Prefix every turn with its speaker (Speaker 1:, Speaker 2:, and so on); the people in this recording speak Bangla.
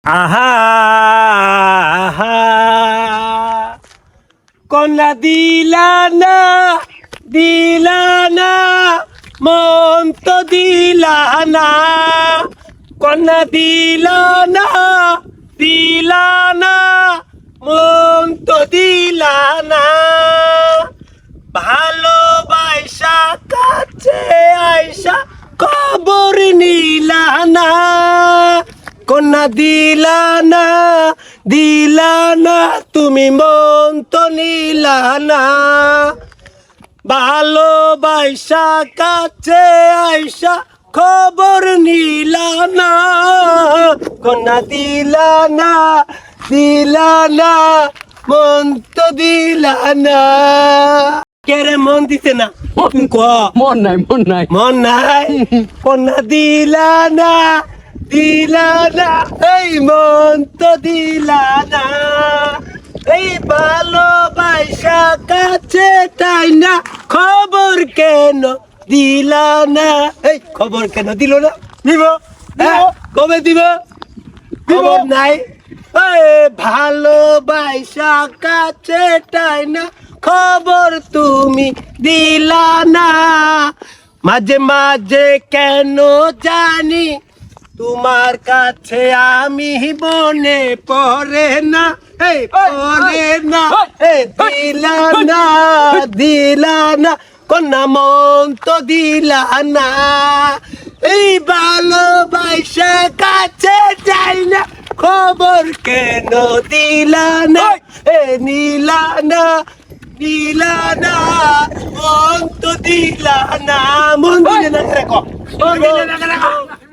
Speaker 1: আহা আহা কন্যা দিলানা দিলানা মন তো দিলানা কন্যা দিলানা দিলানা মন তো দিলানা ভালোবাসা কাছে আইসা খবর নিলানা কন্যা দিলানা দিলানা তুমি মন তো নিলানা ভালোবাসা কাছে আইসা খবর নিলানা কন্যা দিলানা দিলানা মন তো দিলানা কেরে মন দিতে না
Speaker 2: মন নাই
Speaker 1: মন নাই কন্যা দিলানা দিলানা এই মন তো দিলানা এই ভালোবাসা কাছে তাই না খবর কেন দিলানা এই খবর কেন দিল না দিব কবে দিব খবর নাই ভালোবাসা কাছে তাই না খবর তুমি দিলানা মাঝে মাঝে কেন জানি তোমার কাছে আমি মনে পড়ে না পড়ে না দিলানা দিলানা কন্যা মন তো দিলানা এই ভালোবাসা কাছে যাই না খবর কেন দিলানা নীলানা নীলানা মন তো দিলানা মন দিলে না রে মন দিলে না